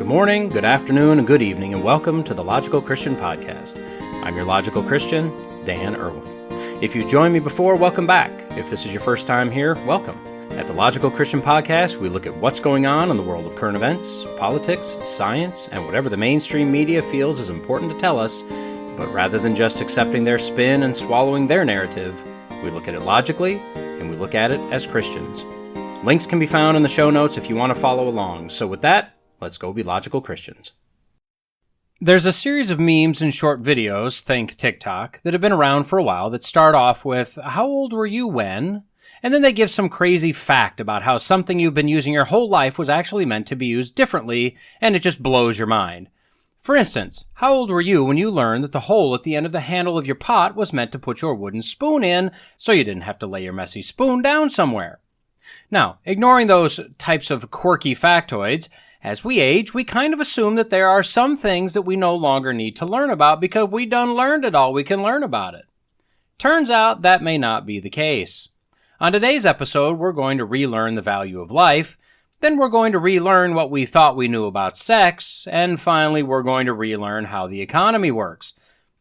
Good morning, good afternoon, and good evening, and welcome to the Logical Christian Podcast. I'm your Logical Christian, Dan Erwin. If you've joined me before, welcome back. If this is your first time here, welcome. At the Logical Christian Podcast, we look at what's going on in the world of current events, politics, science, and whatever the mainstream media feels is important to tell us, but rather than just accepting their spin and swallowing their narrative, we look at it logically, and we look at it as Christians. Links can be found in the show notes if you want to follow along. So with that, let's go be logical Christians. There's a series of memes and short videos, think TikTok, that have been around for a while that start off with, "How old were you when?" And then they give some crazy fact about how something you've been using your whole life was actually meant to be used differently, and it just blows your mind. For instance, how old were you when you learned that the hole at the end of the handle of your pot was meant to put your wooden spoon in so you didn't have to lay your messy spoon down somewhere? Now, ignoring those types of quirky factoids, as we age, we kind of assume that there are some things that we no longer need to learn about because we done learned it all we can learn about it. Turns out that may not be the case. On today's episode, we're going to relearn the value of life, then we're going to relearn what we thought we knew about sex, and finally we're going to relearn how the economy works.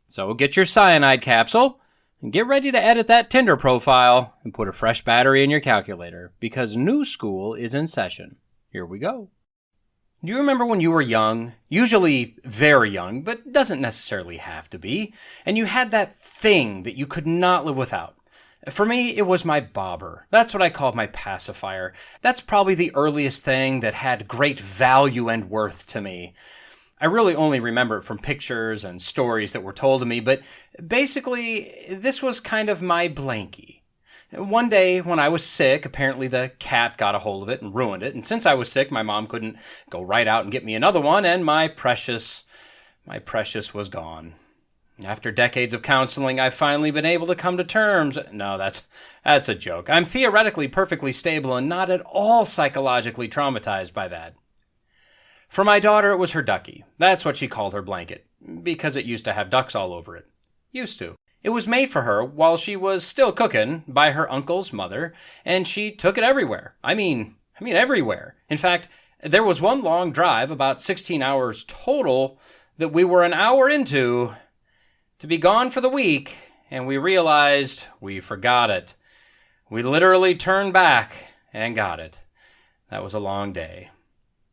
So get your cyanide capsule, and get ready to edit that Tinder profile, and put a fresh battery in your calculator, because new school is in session. Here we go. Do you remember when you were young, usually very young, but doesn't necessarily have to be, and you had that thing that you could not live without? For me, it was my bobber. That's what I called my pacifier. That's probably the earliest thing that had great value and worth to me. I really only remember it from pictures and stories that were told to me, but basically, this was kind of my blankie. One day when I was sick, apparently the cat got a hold of it and ruined it. And since I was sick, my mom couldn't go right out and get me another one, and my precious was gone. After decades of counseling, I've finally been able to come to terms. No, that's a joke. I'm theoretically perfectly stable and not at all psychologically traumatized by that. For my daughter, it was her ducky. That's what she called her blanket, because it used to have ducks all over it. Used to. It was made for her while she was still cooking by her uncle's mother, and she took it everywhere. I mean everywhere. In fact, there was one long drive, about 16 hours total, that we were an hour into to be gone for the week, and we realized we forgot it. We literally turned back and got it. That was a long day.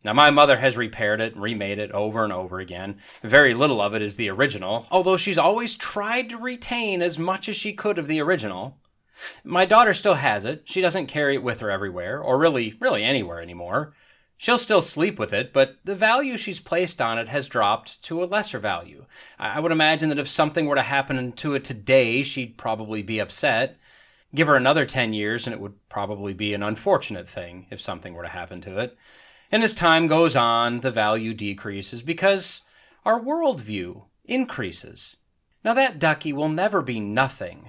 Now, my mother has repaired it and remade it over and over again. Very little of it is the original, although she's always tried to retain as much as she could of the original. My daughter still has it. She doesn't carry it with her everywhere, or really anywhere anymore. She'll still sleep with it, but the value she's placed on it has dropped to a lesser value. I would imagine that if something were to happen to it today, she'd probably be upset. Give her another 10 years, and it would probably be an unfortunate thing if something were to happen to it. And as time goes on, the value decreases because our worldview increases. Now, that ducky will never be nothing,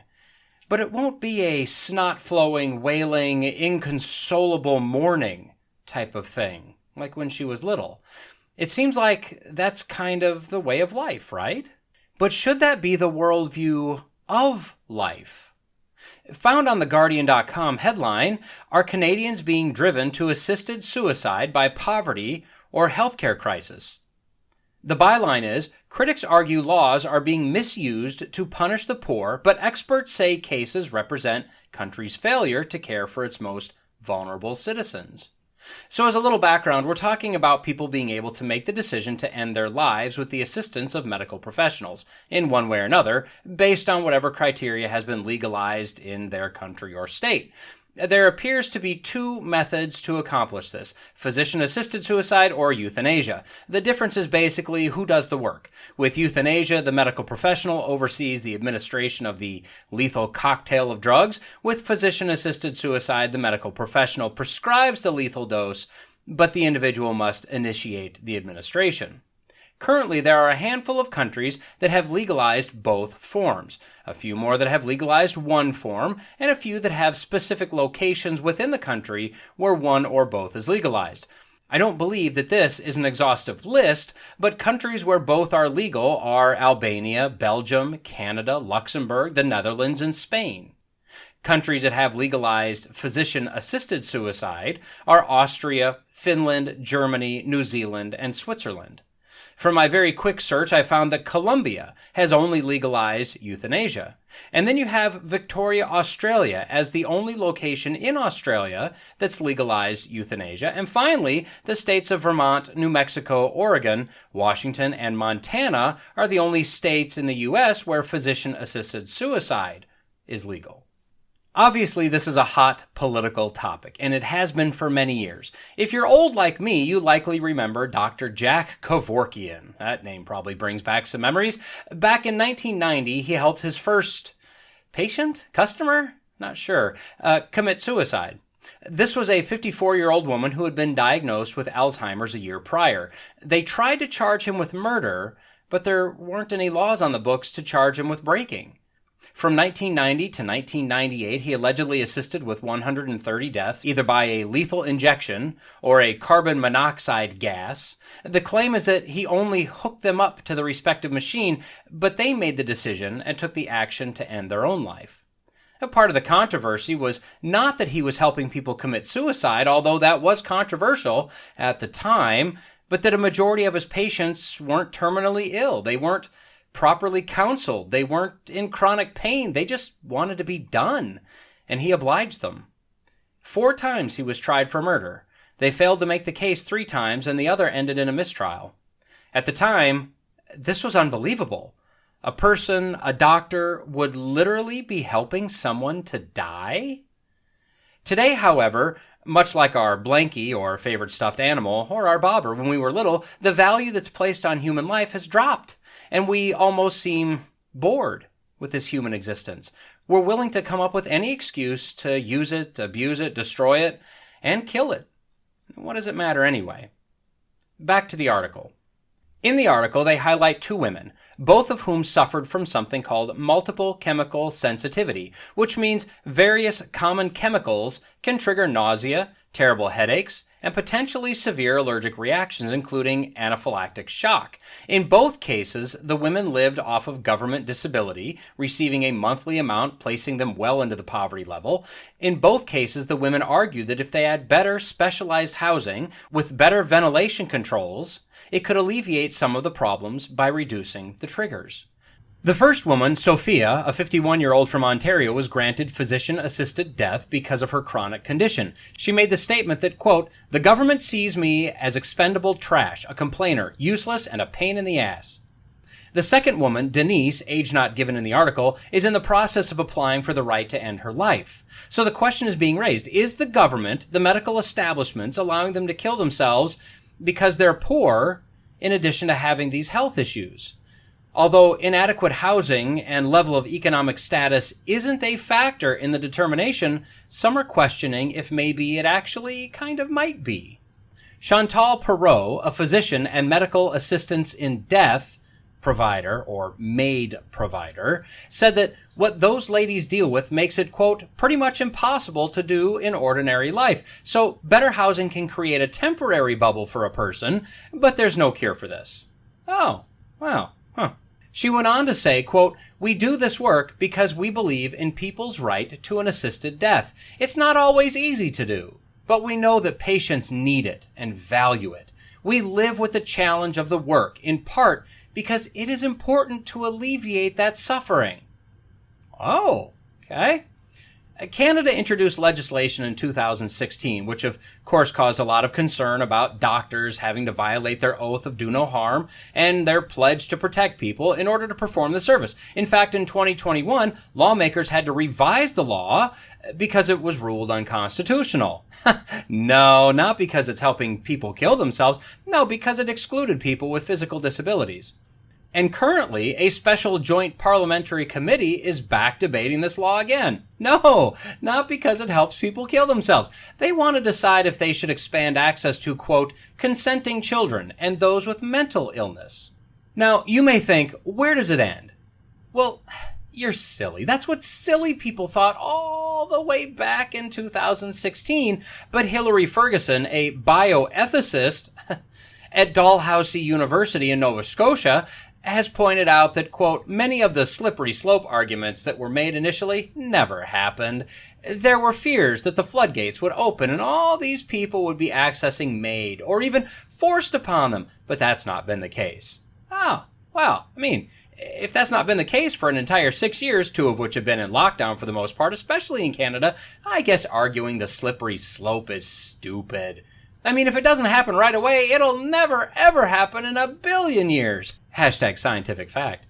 but it won't be a snot-flowing, wailing, inconsolable mourning type of thing, like when she was little. It seems like that's kind of the way of life, right? But should that be the worldview of life? Found on theguardian.com headline, "Are Canadians being driven to assisted suicide by poverty or healthcare crisis?" The byline is, "Critics argue laws are being misused to punish the poor, but experts say cases represent country's failure to care for its most vulnerable citizens." So as a little background, we're talking about people being able to make the decision to end their lives with the assistance of medical professionals, in one way or another, based on whatever criteria has been legalized in their country or state. There appears to be two methods to accomplish this: physician-assisted suicide or euthanasia. The difference is basically who does the work. With euthanasia, the medical professional oversees the administration of the lethal cocktail of drugs. With physician-assisted suicide, the medical professional prescribes the lethal dose, but the individual must initiate the administration. Currently, there are a handful of countries that have legalized both forms, a few more that have legalized one form, and a few that have specific locations within the country where one or both is legalized. I don't believe that this is an exhaustive list, but countries where both are legal are Albania, Belgium, Canada, Luxembourg, the Netherlands, and Spain. Countries that have legalized physician-assisted suicide are Austria, Finland, Germany, New Zealand, and Switzerland. From my very quick search, I found that Colombia has only legalized euthanasia. And then you have Victoria, Australia, as the only location in Australia that's legalized euthanasia. And finally, the states of Vermont, New Mexico, Oregon, Washington, and Montana are the only states in the U.S. where physician-assisted suicide is legal. Obviously, this is a hot political topic, and it has been for many years. If you're old like me, you likely remember Dr. Jack Kevorkian. That name probably brings back some memories. Back in 1990, he helped his first customer, commit suicide. This was a 54-year-old woman who had been diagnosed with Alzheimer's a year prior. They tried to charge him with murder, but there weren't any laws on the books to charge him with breaking. From 1990 to 1998, he allegedly assisted with 130 deaths, either by a lethal injection or a carbon monoxide gas. The claim is that he only hooked them up to the respective machine, but they made the decision and took the action to end their own life. A part of the controversy was not that he was helping people commit suicide, although that was controversial at the time, but that a majority of his patients weren't terminally ill. They weren't properly counseled. They weren't in chronic pain. They just wanted to be done, and he obliged them. 4 times he was tried for murder. They failed to make the case 3 times, and the other ended in a mistrial. At the time, this was unbelievable. A person, a doctor, would literally be helping someone to die? Today, however, much like our blankie or favorite stuffed animal or our bobber when we were little, the value that's placed on human life has dropped, and we almost seem bored with this human existence. We're willing to come up with any excuse to use it, abuse it, destroy it, and kill it. What does it matter anyway? Back to the article. In the article, they highlight 2 women, both of whom suffered from something called multiple chemical sensitivity, which means various common chemicals can trigger nausea, terrible headaches, and potentially severe allergic reactions, including anaphylactic shock. In both cases, the women lived off of government disability, receiving a monthly amount, placing them well into the poverty level. In both cases, the women argued that if they had better specialized housing with better ventilation controls, it could alleviate some of the problems by reducing the triggers. The first woman, Sophia, a 51-year-old from Ontario, was granted physician-assisted death because of her chronic condition. She made the statement that, quote, "The government sees me as expendable trash, a complainer, useless, and a pain in the ass." The second woman, Denise, age not given in the article, is in the process of applying for the right to end her life. So the question is being raised, is the government, the medical establishments, allowing them to kill themselves because they're poor in addition to having these health issues? Although inadequate housing and level of economic status isn't a factor in the determination, some are questioning if maybe it actually kind of might be. Chantal Perrault, a physician and medical assistance in death provider, or MAID provider, said that what those ladies deal with makes it, quote, pretty much impossible to do in ordinary life. So better housing can create a temporary bubble for a person, but there's no cure for this. Oh, wow. She went on to say, quote, "We do this work because we believe in people's right to an assisted death. It's not always easy to do, but we know that patients need it and value it. We live with the challenge of the work, in part because it is important to alleviate that suffering." Oh, okay. Canada introduced legislation in 2016, which of course caused a lot of concern about doctors having to violate their oath of do no harm and their pledge to protect people in order to perform the service. In fact, in 2021, lawmakers had to revise the law because it was ruled unconstitutional. No, not because it's helping people kill themselves. No, because it excluded people with physical disabilities. And currently, a special joint parliamentary committee is back debating this law again. No, not because it helps people kill themselves. They want to decide if they should expand access to, quote, consenting children and those with mental illness. Now, you may think, where does it end? Well, you're silly. That's what silly people thought all the way back in 2016. But Hilary Ferguson, a bioethicist at Dalhousie University in Nova Scotia, has pointed out that, quote, many of the slippery slope arguments that were made initially never happened. There were fears that the floodgates would open and all these people would be accessing made or even forced upon them, but that's not been the case. Oh, well, if that's not been the case for an entire 6 years, 2 of which have been in lockdown for the most part, especially in Canada, I guess arguing the slippery slope is stupid. If it doesn't happen right away, it'll never ever happen in a billion years. #scientific fact.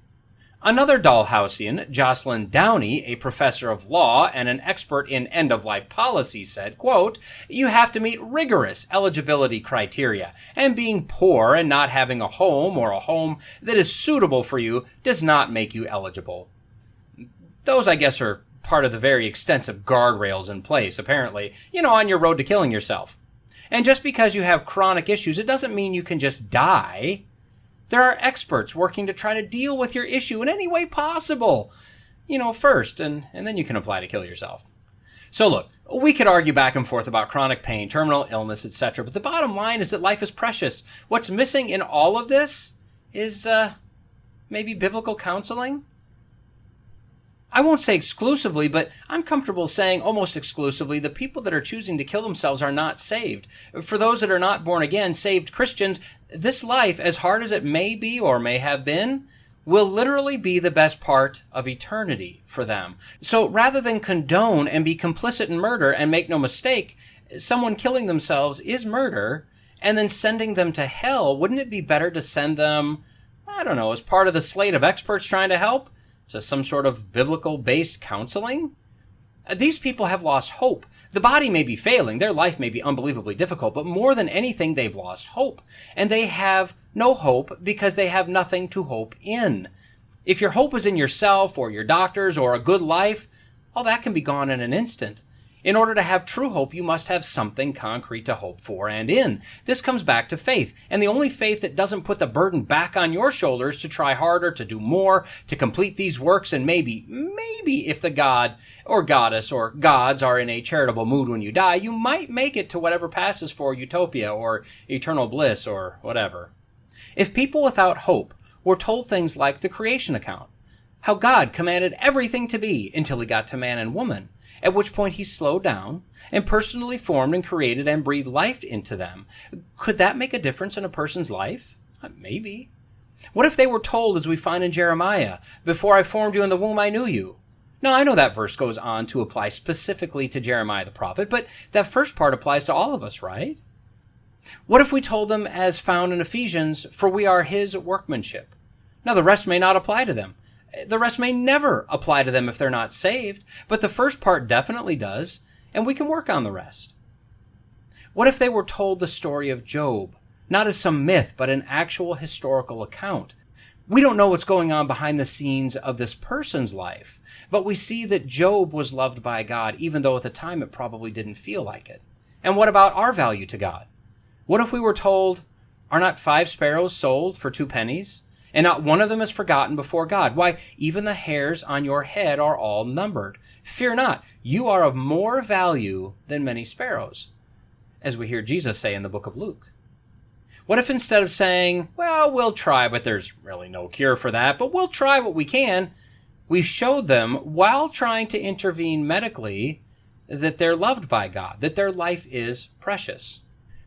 Another Dalhousian, Jocelyn Downey, a professor of law and an expert in end-of-life policy, said, quote, you have to meet rigorous eligibility criteria, and being poor and not having a home or a home that is suitable for you does not make you eligible. Those, I guess, are part of the very extensive guardrails in place, apparently, on your road to killing yourself. And just because you have chronic issues, it doesn't mean you can just die. There are experts working to try to deal with your issue in any way possible, first, and then you can apply to kill yourself. So look, we could argue back and forth about chronic pain, terminal illness, etc., but the bottom line is that life is precious. What's missing in all of this is maybe biblical counseling? I won't say exclusively, but I'm comfortable saying almost exclusively the people that are choosing to kill themselves are not saved. For those that are not born again, saved Christians, this life, as hard as it may be or may have been, will literally be the best part of eternity for them. So rather than condone and be complicit in murder, and make no mistake, someone killing themselves is murder, and then sending them to hell, wouldn't it be better to send them, as part of the slate of experts trying to help? To some sort of biblical-based counseling? These people have lost hope. The body may be failing, their life may be unbelievably difficult, but more than anything, they've lost hope. And they have no hope because they have nothing to hope in. If your hope is in yourself or your doctors or a good life, all that can be gone in an instant. In order to have true hope, you must have something concrete to hope for and in. This comes back to faith, and the only faith that doesn't put the burden back on your shoulders to try harder, to do more, to complete these works, and maybe if the god or goddess or gods are in a charitable mood when you die, you might make it to whatever passes for utopia or eternal bliss or whatever. If people without hope were told things like the creation account, how God commanded everything to be until he got to man and woman, at which point he slowed down and personally formed and created and breathed life into them. Could that make a difference in a person's life? Maybe. What if they were told, as we find in Jeremiah, before I formed you in the womb, I knew you? Now, I know that verse goes on to apply specifically to Jeremiah the prophet, but that first part applies to all of us, right? What if we told them, as found in Ephesians, for we are his workmanship? Now, the rest may not apply to them. The rest may never apply to them if they're not saved, but the first part definitely does, and we can work on the rest. What if they were told the story of Job, not as some myth, but an actual historical account? We don't know what's going on behind the scenes of this person's life, but we see that Job was loved by God, even though at the time it probably didn't feel like it. And what about our value to God? What if we were told, are not 5 sparrows sold for 2 pennies? And not one of them is forgotten before God. Why, even the hairs on your head are all numbered. Fear not, you are of more value than many sparrows, as we hear Jesus say in the book of Luke. What if instead of saying, well, we'll try, but there's really no cure for that, but we'll try what we can, we showed them, while trying to intervene medically, that they're loved by God, that their life is precious.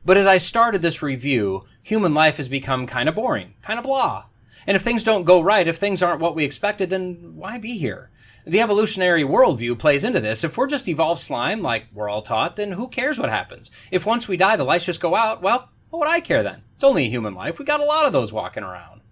But as I started this review, human life has become kind of boring, kind of blah. And if things don't go right, if things aren't what we expected, then why be here? The evolutionary worldview plays into this. If we're just evolved slime, like we're all taught, then who cares what happens? If once we die, the lights just go out, well, what would I care then? It's only a human life. We got a lot of those walking around.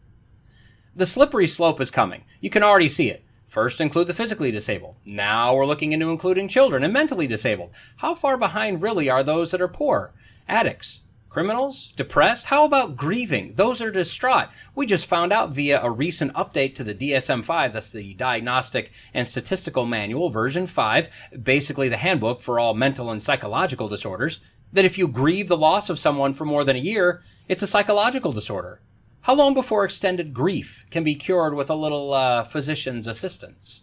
The slippery slope is coming. You can already see it. First, include the physically disabled. Now we're looking into including children and mentally disabled. How far behind really are those that are poor? Addicts? Criminals? Depressed? How about grieving? Those are distraught. We just found out via a recent update to the DSM-5, that's the Diagnostic and Statistical Manual, version 5, basically the handbook for all mental and psychological disorders, that if you grieve the loss of someone for more than a year, it's a psychological disorder. How long before extended grief can be cured with a little physician's assistance?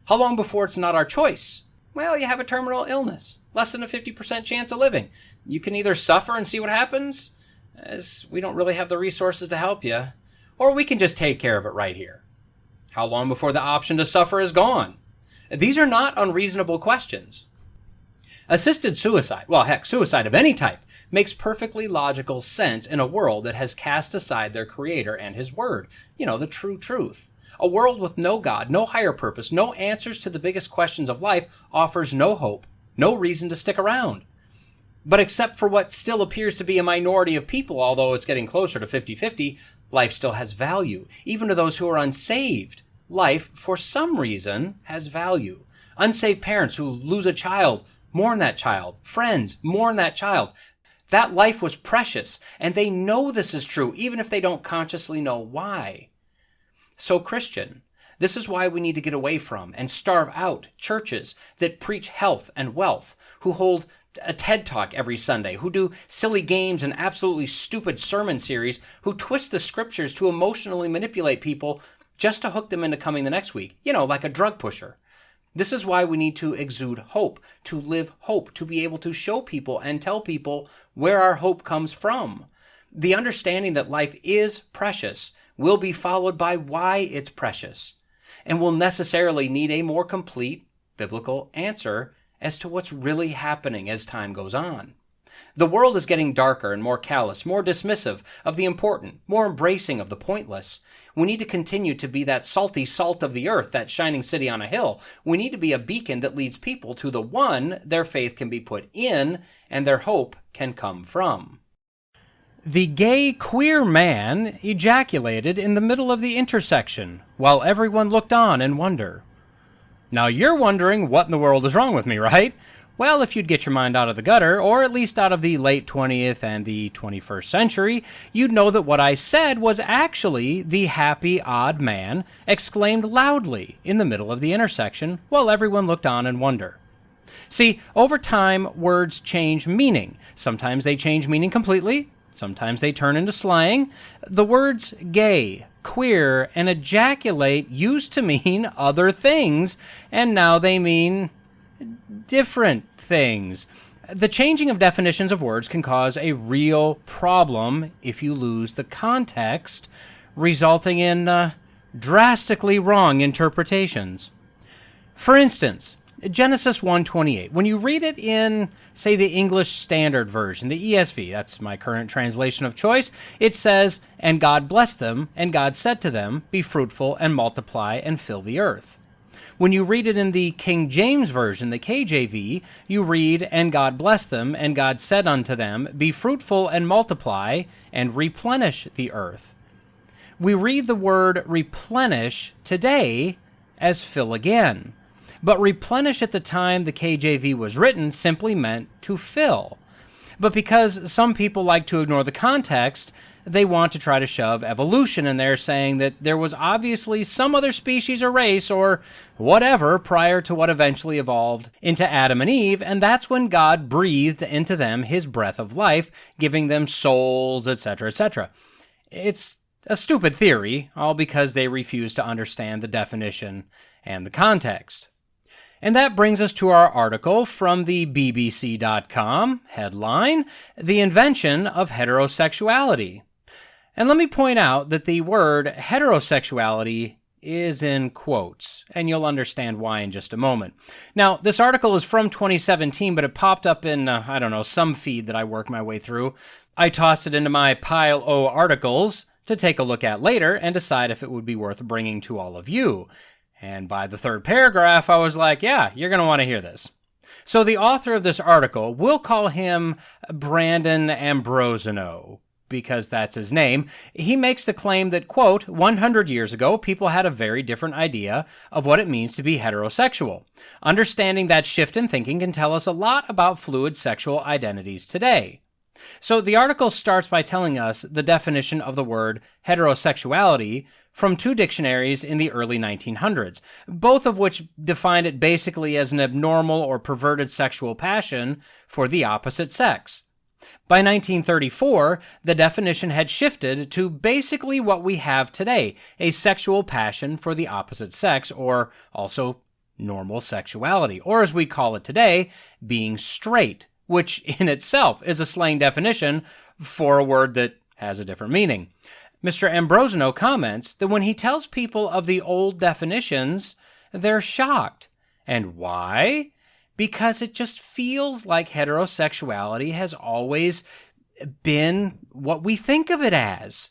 How long before it's not our choice? Well, you have a terminal illness. Less than a 50% chance of living. You can either suffer and see what happens, as we don't really have the resources to help you, Or we can just take care of it right here. How long before the option to suffer is gone? These are not unreasonable questions. Assisted suicide, well, heck, suicide of any type, makes perfectly logical sense in a world that has cast aside their Creator and His Word. The true truth. A world with no God, no higher purpose, no answers to the biggest questions of life offers no hope, no reason to stick around. But except for what still appears to be a minority of people, although it's getting closer to 50-50, life still has value. Even to those who are unsaved, life, for some reason, has value. Unsaved parents who lose a child, mourn that child. Friends, mourn that child. That life was precious, and they know this is true, even if they don't consciously know why. So, Christian, this is why we need to get away from and starve out churches that preach health and wealth, who hold a TED Talk every Sunday, who do silly games and absolutely stupid sermon series, who twist the scriptures to emotionally manipulate people just to hook them into coming the next week, like a drug pusher. This is why we need to exude hope, to live hope, to be able to show people and tell people where our hope comes from. The understanding that life is precious will be followed by why it's precious, and will necessarily need a more complete biblical answer as to what's really happening as time goes on. The world is getting darker and more callous, more dismissive of the important, more embracing of the pointless. We need to continue to be that salty salt of the earth, that shining city on a hill. We need to be a beacon that leads people to the one their faith can be put in and their hope can come from. The gay queer man ejaculated in the middle of the intersection while everyone looked on in wonder. Now you're wondering what in the world is wrong with me, right? Well, if you'd get your mind out of the gutter, or at least out of the late 20th and the 21st century, you'd know that what I said was actually the happy odd man exclaimed loudly in the middle of the intersection while everyone looked on in wonder. See, over time, words change meaning. Sometimes they change meaning completely. Sometimes they turn into slang. The words gay, queer, and ejaculate used to mean other things, and now they mean different things. The changing of definitions of words can cause a real problem if you lose the context, resulting in drastically wrong interpretations. For instance, Genesis 1:28. When you read it in, say, the English Standard Version, the ESV, that's my current translation of choice, it says, "And God blessed them, and God said to them, be fruitful and multiply and fill the earth." When you read it in the King James Version, the KJV, you read, "And God blessed them, and God said unto them, be fruitful and multiply and replenish the earth." We read the word replenish today as fill again. But replenish at the time the KJV was written simply meant to fill. But because some people like to ignore the context, they want to try to shove evolution in there, saying that there was obviously some other species or race or whatever prior to what eventually evolved into Adam and Eve, and that's when God breathed into them his breath of life, giving them souls, etc., etc. It's a stupid theory, all because they refuse to understand the definition and the context. And that brings us to our article from the BBC.com, headline, "The Invention of Heterosexuality." And let me point out that the word heterosexuality is in quotes, and you'll understand why in just a moment. Now, this article is from 2017, but it popped up in, some feed that I worked my way through. I tossed it into my pile o' articles to take a look at later and decide if it would be worth bringing to all of you. And by the third paragraph, I was like, yeah, you're going to want to hear this. So the author of this article, we'll call him Brandon Ambrosino, because that's his name. He makes the claim that, quote, 100 years ago, people had a very different idea of what it means to be heterosexual. Understanding that shift in thinking can tell us a lot about fluid sexual identities today. So the article starts by telling us the definition of the word heterosexuality from two dictionaries in the early 1900s, both of which defined it basically as an abnormal or perverted sexual passion for the opposite sex. By 1934, the definition had shifted to basically what we have today, a sexual passion for the opposite sex, or also normal sexuality, or as we call it today, being straight, which in itself is a slang definition for a word that has a different meaning. Mr. Ambrosino comments that when he tells people of the old definitions, they're shocked. And why? Because it just feels like heterosexuality has always been what we think of it as.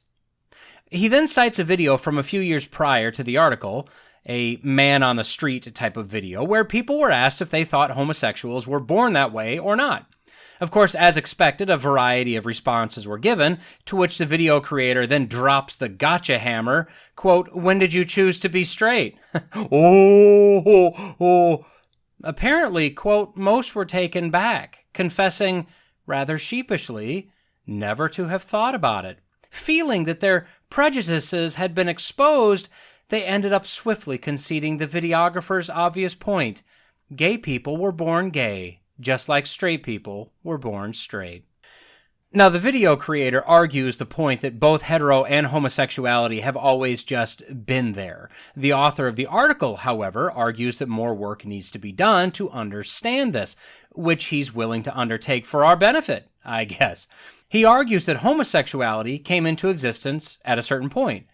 He then cites a video from a few years prior to the article, a man on the street type of video, where people were asked if they thought homosexuals were born that way or not. Of course, as expected, a variety of responses were given, to which the video creator then drops the gotcha hammer, quote, "When did you choose to be straight?" oh. Apparently, quote, most were taken back, confessing, rather sheepishly, never to have thought about it. Feeling that their prejudices had been exposed, they ended up swiftly conceding the videographer's obvious point. Gay people were born gay, just like straight people were born straight. Now, the video creator argues the point that both hetero and homosexuality have always just been there. The author of the article, however, argues that more work needs to be done to understand this, which he's willing to undertake for our benefit, I guess. He argues that homosexuality came into existence at a certain point,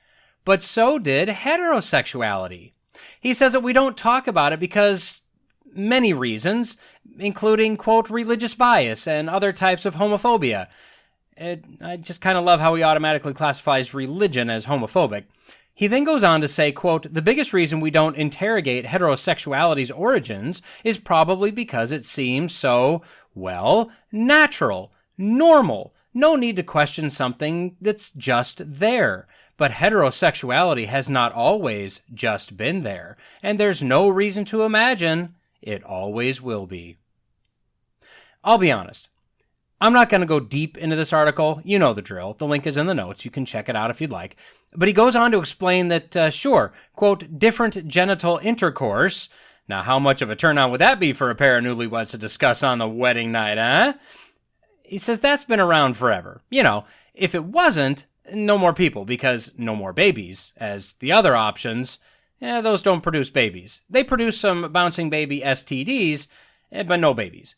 but so did heterosexuality. He says that we don't talk about it because many reasons, including, quote, religious bias and other types of homophobia. I just kind of love how he automatically classifies religion as homophobic. He then goes on to say, quote, the biggest reason we don't interrogate heterosexuality's origins is probably because it seems so, well, natural, normal. No need to question something that's just there. But heterosexuality has not always just been there, and there's no reason to imagine it always will be. I'll be honest. I'm not going to go deep into this article. You know the drill. The link is in the notes. You can check it out if you'd like. But he goes on to explain that, sure, quote, different genital intercourse. Now, how much of a turn-on would that be for a pair of newlyweds to discuss on the wedding night, huh? He says that's been around forever. You know, if it wasn't, no more people, because no more babies, as the other options, those don't produce babies. They produce some bouncing baby STDs, but no babies.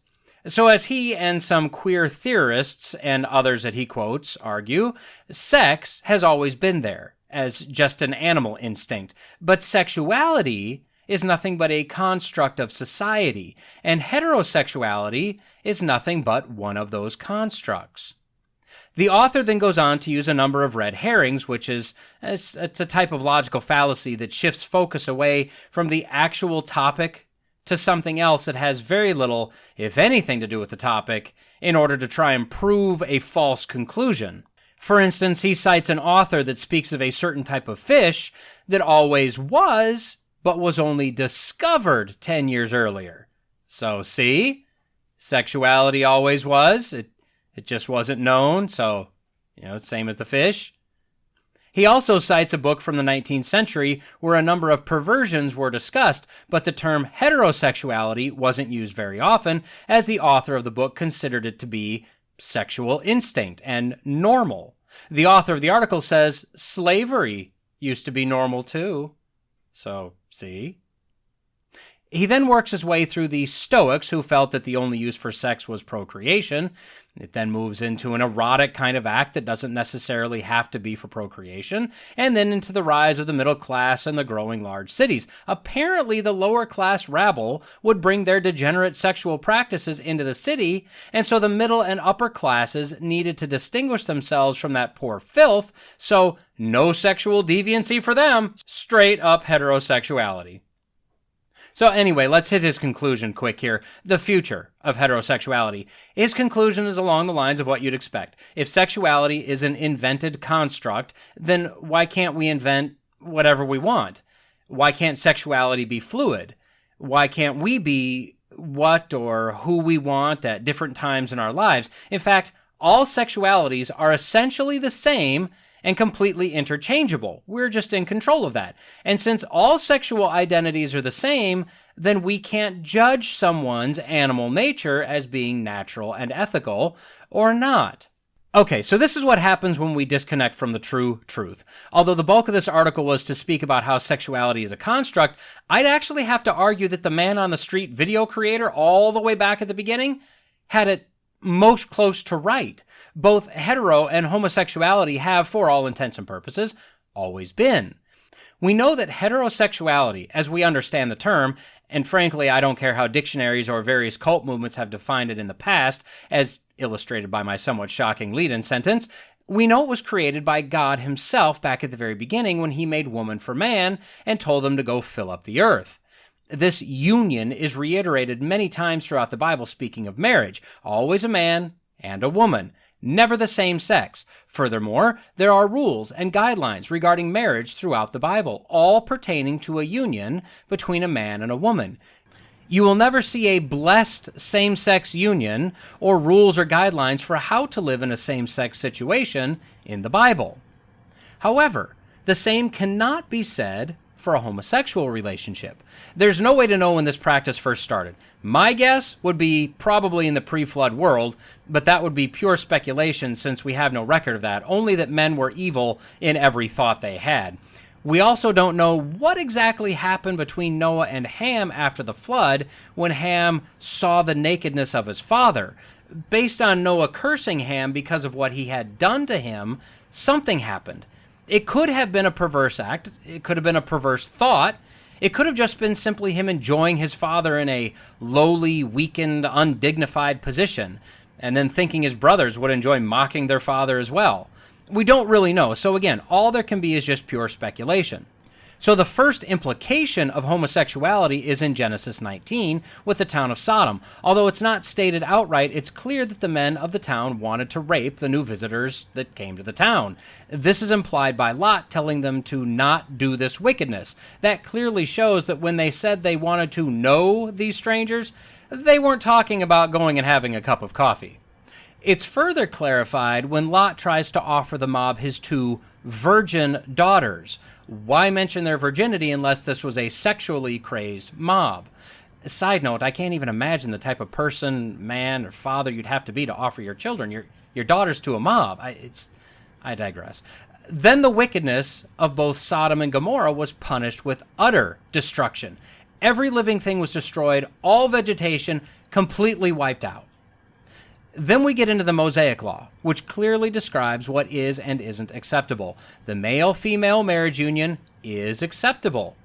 So as he and some queer theorists and others that he quotes argue, sex has always been there as just an animal instinct, but sexuality is nothing but a construct of society, and heterosexuality is nothing but one of those constructs. The author then goes on to use a number of red herrings, which is it's a type of logical fallacy that shifts focus away from the actual topic to something else that has very little, if anything, to do with the topic in order to try and prove a false conclusion. For instance, he cites an author that speaks of a certain type of fish that always was, but was only discovered 10 years earlier. So, see? Sexuality always was. It just wasn't known, so, same as the fish. He also cites a book from the 19th century where a number of perversions were discussed, but the term heterosexuality wasn't used very often, as the author of the book considered it to be sexual instinct and normal. The author of the article says slavery used to be normal too. So, see? He then works his way through the Stoics, who felt that the only use for sex was procreation. It then moves into an erotic kind of act that doesn't necessarily have to be for procreation, and then into the rise of the middle class and the growing large cities. Apparently, the lower class rabble would bring their degenerate sexual practices into the city, and so the middle and upper classes needed to distinguish themselves from that poor filth, so no sexual deviancy for them, straight up heterosexuality. So anyway, let's hit his conclusion quick here. The future of heterosexuality. His conclusion is along the lines of what you'd expect. If sexuality is an invented construct, then why can't we invent whatever we want? Why can't sexuality be fluid? Why can't we be what or who we want at different times in our lives? In fact, all sexualities are essentially the same and completely interchangeable. We're just in control of that. And since all sexual identities are the same, then we can't judge someone's animal nature as being natural and ethical or not. Okay, so this is what happens when we disconnect from the true truth. Although the bulk of this article was to speak about how sexuality is a construct, I'd actually have to argue that the man on the street video creator all the way back at the beginning had it most close to right. Both hetero and homosexuality have, for all intents and purposes, always been. We know that heterosexuality, as we understand the term, and frankly, I don't care how dictionaries or various cult movements have defined it in the past, as illustrated by my somewhat shocking lead-in sentence, we know it was created by God himself back at the very beginning when he made woman for man and told them to go fill up the earth. This union is reiterated many times throughout the Bible, speaking of marriage. Always a man and a woman, never the same sex. Furthermore, there are rules and guidelines regarding marriage throughout the Bible, all pertaining to a union between a man and a woman. You will never see a blessed same-sex union or rules or guidelines for how to live in a same-sex situation in the Bible. However, the same cannot be said for a homosexual relationship. There's no way to know when this practice first started. My guess would be probably in the pre-flood world, but that would be pure speculation since we have no record of that, only that men were evil in every thought they had. We also don't know what exactly happened between Noah and Ham after the flood when Ham saw the nakedness of his father. Based on Noah cursing Ham because of what he had done to him, something happened. It could have been a perverse act. It could have been a perverse thought. It could have just been simply him enjoying his father in a lowly, weakened, undignified position, and then thinking his brothers would enjoy mocking their father as well. We don't really know. So again, all there can be is just pure speculation. So the first implication of homosexuality is in Genesis 19 with the town of Sodom. Although it's not stated outright, it's clear that the men of the town wanted to rape the new visitors that came to the town. This is implied by Lot telling them to not do this wickedness. That clearly shows that when they said they wanted to know these strangers, they weren't talking about going and having a cup of coffee. It's further clarified when Lot tries to offer the mob his two virgin daughters. Why mention their virginity unless this was a sexually crazed mob? Side note, I can't even imagine the type of person, man, or father you'd have to be to offer your children, your daughters to a mob. I digress. Then the wickedness of both Sodom and Gomorrah was punished with utter destruction. Every living thing was destroyed, all vegetation completely wiped out. Then we get into the Mosaic Law, which clearly describes what is and isn't acceptable. The male-female marriage union is acceptable.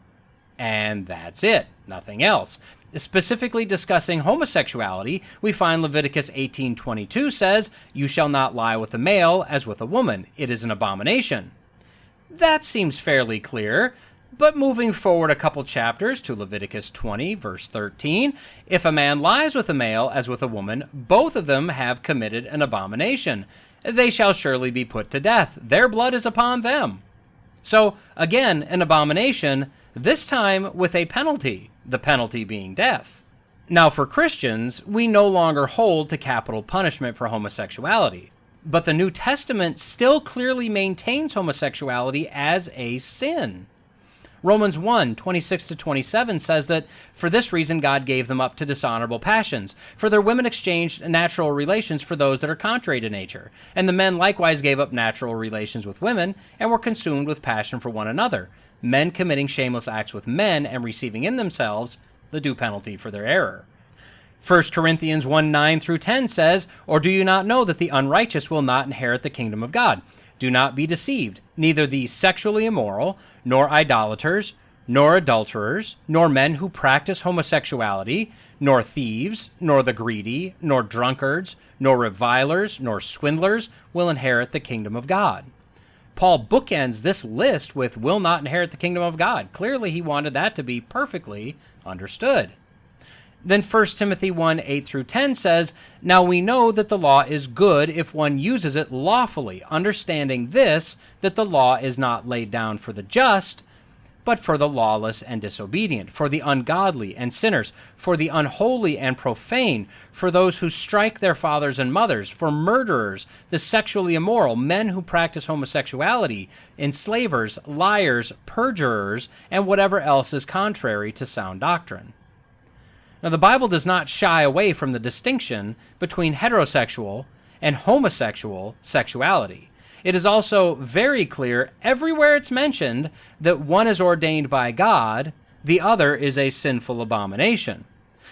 And that's it, nothing else. Specifically discussing homosexuality, we find Leviticus 18:22 says, "You shall not lie with a male as with a woman. It is an abomination." That seems fairly clear. But moving forward a couple chapters to Leviticus 20, verse 13, if a man lies with a male as with a woman, both of them have committed an abomination. They shall surely be put to death. Their blood is upon them. So, again, an abomination, this time with a penalty, the penalty being death. Now, for Christians, we no longer hold to capital punishment for homosexuality. But the New Testament still clearly maintains homosexuality as a sin. Romans 1:26-27 says that, "For this reason God gave them up to dishonorable passions. For their women exchanged natural relations for those that are contrary to nature. And the men likewise gave up natural relations with women, and were consumed with passion for one another, men committing shameless acts with men, and receiving in themselves the due penalty for their error." 1 Corinthians 1:9-10 says, "Or do you not know that the unrighteous will not inherit the kingdom of God? Do not be deceived. Neither the sexually immoral, nor idolaters, nor adulterers, nor men who practice homosexuality, nor thieves, nor the greedy, nor drunkards, nor revilers, nor swindlers will inherit the kingdom of God." Paul bookends this list with "will not inherit the kingdom of God." Clearly, he wanted that to be perfectly understood. Then 1 Timothy 1:8-10 says, "Now we know that the law is good if one uses it lawfully, understanding this, that the law is not laid down for the just, but for the lawless and disobedient, for the ungodly and sinners, for the unholy and profane, for those who strike their fathers and mothers, for murderers, the sexually immoral, men who practice homosexuality, enslavers, liars, perjurers, and whatever else is contrary to sound doctrine." Now, the Bible does not shy away from the distinction between heterosexual and homosexual sexuality. It is also very clear everywhere it's mentioned that one is ordained by God, the other is a sinful abomination.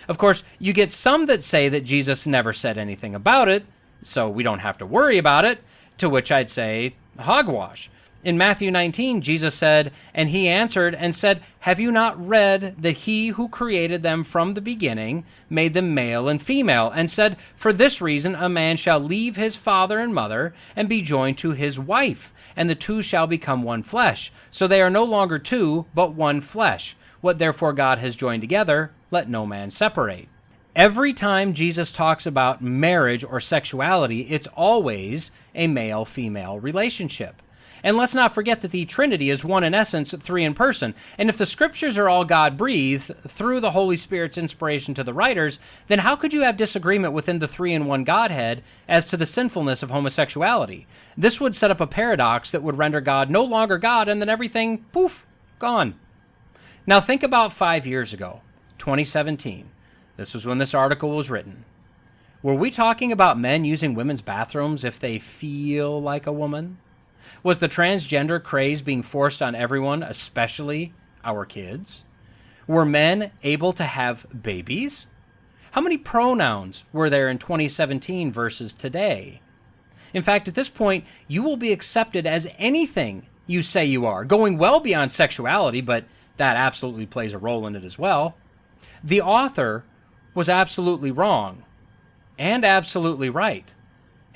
Of course, you get some that say that Jesus never said anything about it, so we don't have to worry about it, to which I'd say hogwash. In Matthew 19, Jesus said, "And he answered and said, Have you not read that he who created them from the beginning made them male and female, and said, For this reason a man shall leave his father and mother, and be joined to his wife, and the two shall become one flesh. So they are no longer two, but one flesh. What therefore God has joined together, let no man separate." Every time Jesus talks about marriage or sexuality, it's always a male-female relationship. And let's not forget that the Trinity is one in essence, three in person. And if the Scriptures are all God-breathed through the Holy Spirit's inspiration to the writers, then how could you have disagreement within the three-in-one Godhead as to the sinfulness of homosexuality? This would set up a paradox that would render God no longer God, and then everything, poof, gone. Now think about 5 years ago, 2017. This was when this article was written. Were we talking about men using women's bathrooms if they feel like a woman? Was the transgender craze being forced on everyone, especially our kids? Were men able to have babies? How many pronouns were there in 2017 versus today? In fact, at this point, you will be accepted as anything you say you are, going well beyond sexuality, but that absolutely plays a role in it as well. The author was absolutely wrong and absolutely right.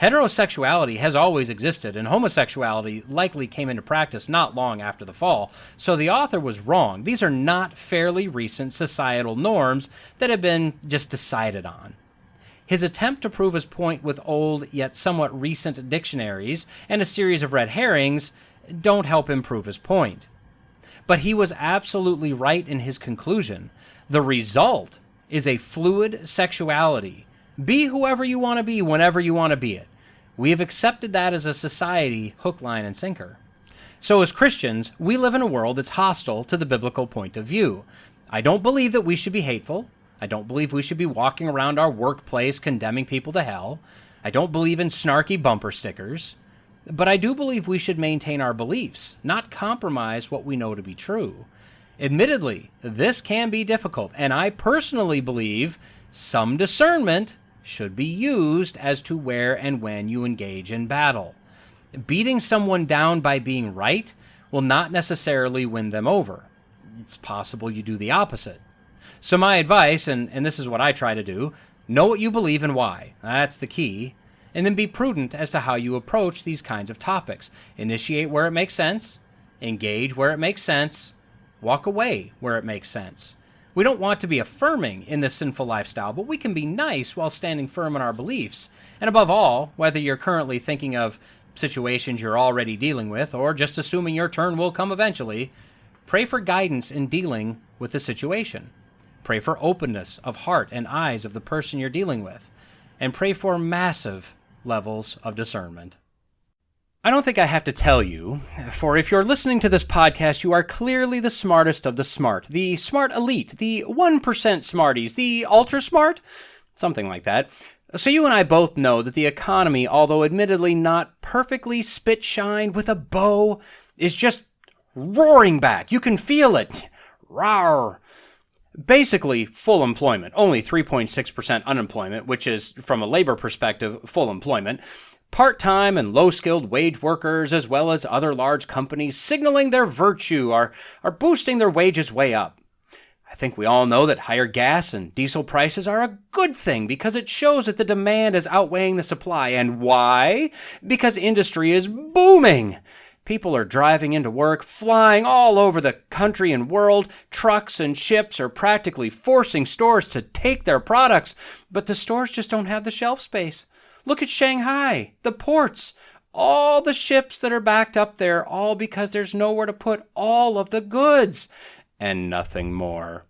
Heterosexuality has always existed, and homosexuality likely came into practice not long after the fall, so the author was wrong. These are not fairly recent societal norms that have been just decided on. His attempt to prove his point with old yet somewhat recent dictionaries and a series of red herrings don't help him prove his point. But he was absolutely right in his conclusion. The result is a fluid sexuality. Be whoever you want to be whenever you want to be it. We have accepted that as a society, hook, line, and sinker. So as Christians, we live in a world that's hostile to the biblical point of view. I don't believe that we should be hateful. I don't believe we should be walking around our workplace condemning people to hell. I don't believe in snarky bumper stickers. But I do believe we should maintain our beliefs, not compromise what we know to be true. Admittedly, this can be difficult, and I personally believe some discernment should be used as to where and when you engage in battle. Beating someone down by being right will not necessarily win them over. It's possible you do the opposite. So my advice, and this is what I try to do, know what you believe and why. That's the key. And then be prudent as to how you approach these kinds of topics. Initiate where it makes sense. Engage where it makes sense. Walk away where it makes sense. We don't want to be affirming in this sinful lifestyle, but we can be nice while standing firm in our beliefs. And above all, whether you're currently thinking of situations you're already dealing with or just assuming your turn will come eventually, pray for guidance in dealing with the situation. Pray for openness of heart and eyes of the person you're dealing with. And pray for massive levels of discernment. I don't think I have to tell you, for if you're listening to this podcast, you are clearly the smartest of the smart elite, the 1% smarties, the ultra smart, something like that. So you and I both know that the economy, although admittedly not perfectly spit-shined with a bow, is just roaring back. You can feel it. Rawr. Basically, full employment. Only 3.6% unemployment, which is, from a labor perspective, full employment. Part-time and low-skilled wage workers, as well as other large companies signaling their virtue, are boosting their wages way up. I think we all know that higher gas and diesel prices are a good thing because it shows that the demand is outweighing the supply. And why? Because industry is booming. People are driving into work, flying all over the country and world. Trucks and ships are practically forcing stores to take their products, but the stores just don't have the shelf space. Look at Shanghai, the ports, all the ships that are backed up there, all because there's nowhere to put all of the goods, and nothing more.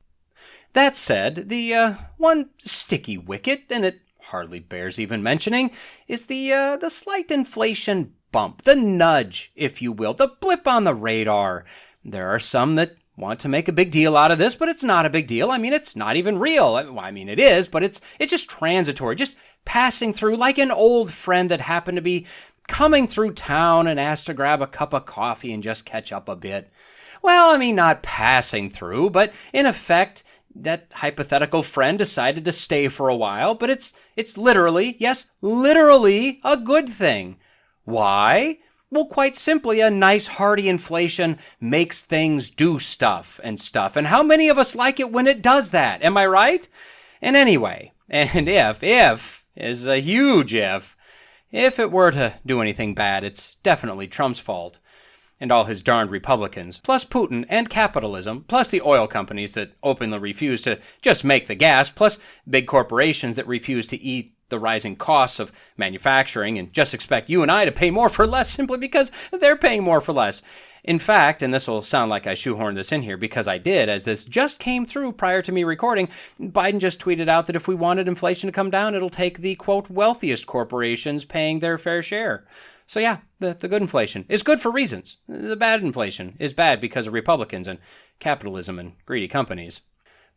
That said, the one sticky wicket, and it hardly bears even mentioning, is the slight inflation bump, the nudge, if you will, the blip on the radar. There are some that want to make a big deal out of this, but it's not a big deal. I mean, it's not even real. I mean, it is, but it's just transitory, just passing through like an old friend that happened to be coming through town and asked to grab a cup of coffee and just catch up a bit. Well, I mean, not passing through, but in effect, that hypothetical friend decided to stay for a while, but it's literally, yes, literally a good thing. Why? Well, quite simply, a nice hearty inflation makes things do stuff. And how many of us like it when it does that? Am I right? And anyway, and if is a huge if it were to do anything bad, it's definitely Trump's fault. And all his darned Republicans, plus Putin and capitalism, plus the oil companies that openly refuse to just make the gas, plus big corporations that refuse to eat the rising costs of manufacturing and just expect you and I to pay more for less simply because they're paying more for less. In fact, and this will sound like I shoehorned this in here because I did, as this just came through prior to me recording, Biden just tweeted out that if we wanted inflation to come down, it'll take the, quote, wealthiest corporations paying their fair share. So yeah, the good inflation is good for reasons. The bad inflation is bad because of Republicans and capitalism and greedy companies.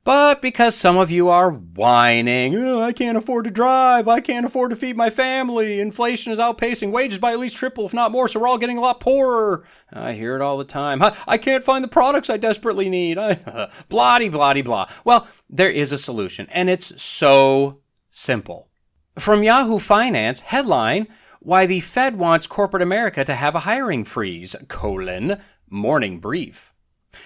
But because some of you are whining, oh, I can't afford to drive, I can't afford to feed my family, inflation is outpacing wages by at least triple, if not more, so we're all getting a lot poorer. I hear it all the time. I can't find the products I desperately need. Blah-de-blah-de-blah. Well, there is a solution, and it's so simple. From Yahoo Finance, headline, why the Fed wants corporate America to have a hiring freeze, morning brief.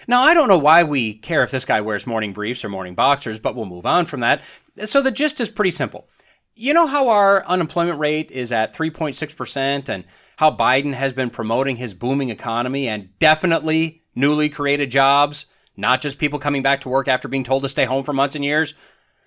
Now, I don't know why we care if this guy wears morning briefs or morning boxers, but we'll move on from that. So the gist is pretty simple. You know how our unemployment rate is at 3.6% and how Biden has been promoting his booming economy and definitely newly created jobs, not just people coming back to work after being told to stay home for months and years?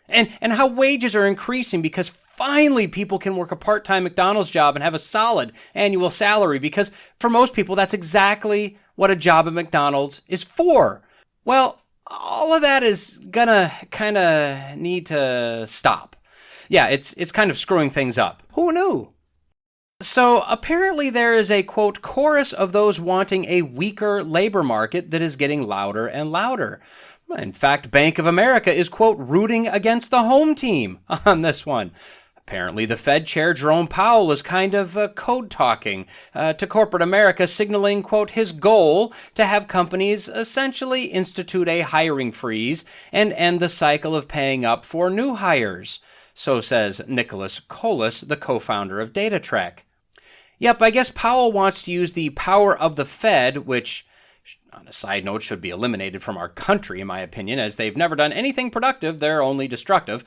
And how wages are increasing because finally people can work a part-time McDonald's job and have a solid annual salary because for most people that's exactly what a job at McDonald's is for. Well, all of that is gonna kind of need to stop. Yeah, it's kind of screwing things up. Who knew? So apparently there is a, quote, chorus of those wanting a weaker labor market that is getting louder and louder. In fact, Bank of America is, quote, rooting against the home team on this one. Apparently, the Fed chair, Jerome Powell, is kind of code talking to corporate America, signaling, quote, his goal to have companies essentially institute a hiring freeze and end the cycle of paying up for new hires. So says Nicholas Colas, the co-founder of DataTrek. Yep, I guess Powell wants to use the power of the Fed, which, on a side note, should be eliminated from our country, in my opinion, as they've never done anything productive, they're only destructive.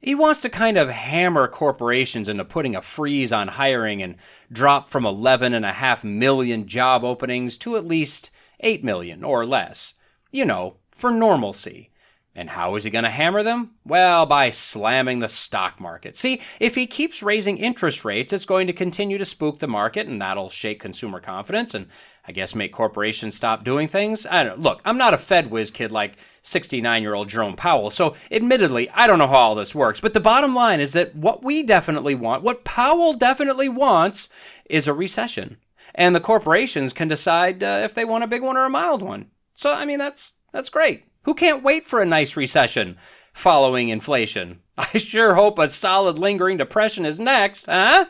He wants to kind of hammer corporations into putting a freeze on hiring and drop from 11.5 million job openings to at least 8 million or less. You know, for normalcy. And how is he going to hammer them? Well, by slamming the stock market. See, if he keeps raising interest rates, it's going to continue to spook the market, and that'll shake consumer confidence and I guess make corporations stop doing things. I don't know. Look, I'm not a Fed whiz kid like 69-year-old Jerome Powell, so admittedly, I don't know how all this works. But the bottom line is that what we definitely want, what Powell definitely wants, is a recession. And the corporations can decide if they want a big one or a mild one. So, I mean, that's great. Who can't wait for a nice recession following inflation? I sure hope a solid lingering depression is next, huh?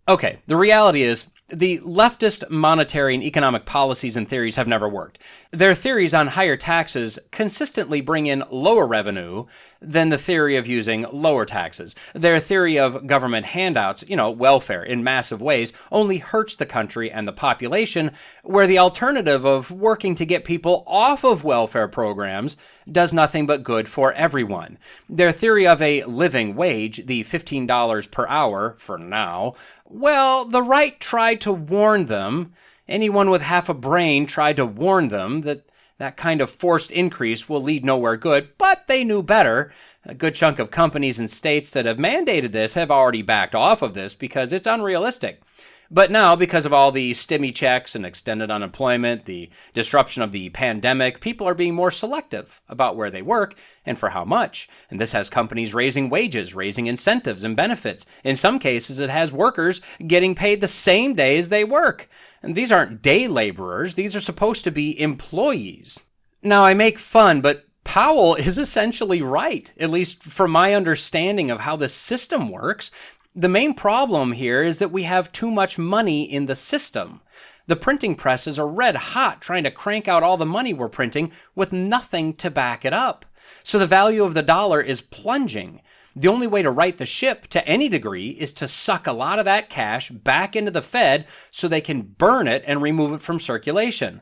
Okay, the reality is, the leftist monetary and economic policies and theories have never worked. Their theories on higher taxes consistently bring in lower revenue than the theory of using lower taxes. Their theory of government handouts, welfare in massive ways, only hurts the country and the population, where the alternative of working to get people off of welfare programs does nothing but good for everyone. Their theory of a living wage, the $15 per hour for now, well, the right tried to warn them. Anyone with half a brain tried to warn them that kind of forced increase will lead nowhere good, but they knew better. A good chunk of companies and states that have mandated this have already backed off of this because it's unrealistic. But now, because of all the stimmy checks and extended unemployment, the disruption of the pandemic, people are being more selective about where they work and for how much. And this has companies raising wages, raising incentives and benefits. In some cases, it has workers getting paid the same day as they work. And these aren't day laborers. These are supposed to be employees. Now, I make fun, but Powell is essentially right, at least from my understanding of how the system works. The main problem here is that we have too much money in the system. The printing presses are red hot trying to crank out all the money we're printing with nothing to back it up. So the value of the dollar is plunging. The only way to right the ship to any degree is to suck a lot of that cash back into the Fed so they can burn it and remove it from circulation.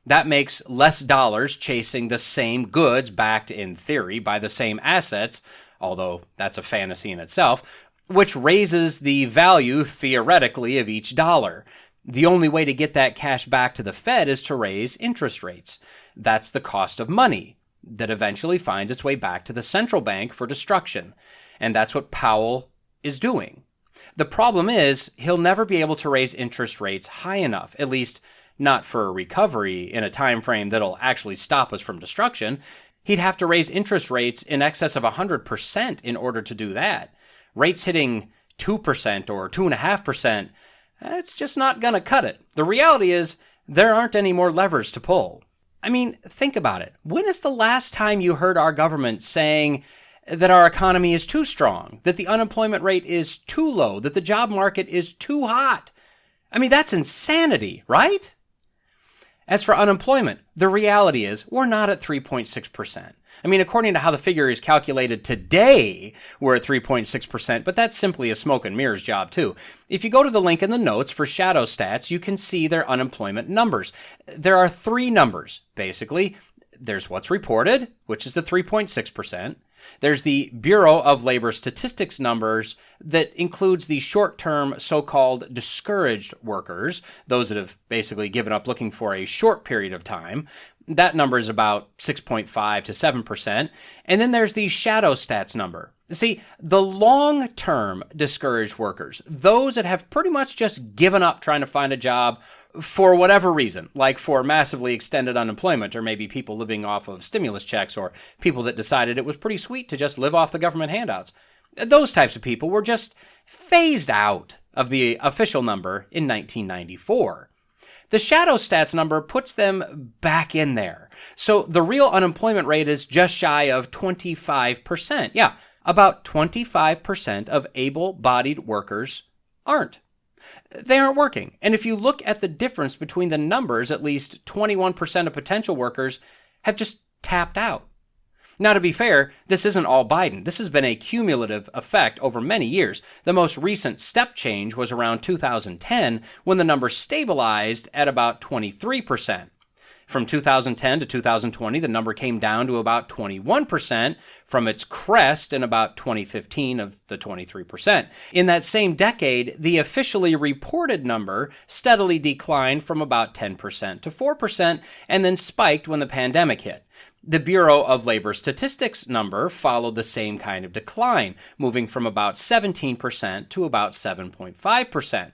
That makes less dollars chasing the same goods backed, in theory, by the same assets, although that's a fantasy in itself, which raises the value, theoretically, of each dollar. The only way to get that cash back to the Fed is to raise interest rates. That's the cost of money that eventually finds its way back to the central bank for destruction. And that's what Powell is doing. The problem is he'll never be able to raise interest rates high enough, at least not for a recovery in a time frame that'll actually stop us from destruction. He'd have to raise interest rates in excess of 100% in order to do that. Rates hitting 2% or 2.5%, that's just not going to cut it. The reality is there aren't any more levers to pull. I mean, think about it. When is the last time you heard our government saying that our economy is too strong, that the unemployment rate is too low, that the job market is too hot? I mean, that's insanity, right? As for unemployment, the reality is we're not at 3.6%. I mean, according to how the figure is calculated today, we're at 3.6%, but that's simply a smoke and mirrors job too. If you go to the link in the notes for shadow stats, you can see their unemployment numbers. There are three numbers, basically. There's what's reported, which is the 3.6%. There's the Bureau of Labor Statistics numbers that includes the short-term so-called discouraged workers, those that have basically given up looking for a short period of time. That number is about 6.5 to 7%. And then there's the shadow stats number. See, the long-term discouraged workers, those that have pretty much just given up trying to find a job for whatever reason, like for massively extended unemployment, or maybe people living off of stimulus checks, or people that decided it was pretty sweet to just live off the government handouts. Those types of people were just phased out of the official number in 1994. The shadow stats number puts them back in there. So the real unemployment rate is just shy of 25%. Yeah, about 25% of able-bodied workers aren't. They aren't working. And if you look at the difference between the numbers, at least 21% of potential workers have just tapped out. Now, to be fair, this isn't all Biden. This has been a cumulative effect over many years. The most recent step change was around 2010, when the number stabilized at about 23%. From 2010 to 2020, the number came down to about 21% from its crest in about 2015 of the 23%. In that same decade, the officially reported number steadily declined from about 10% to 4% and then spiked when the pandemic hit. The Bureau of Labor Statistics number followed the same kind of decline, moving from about 17% to about 7.5%.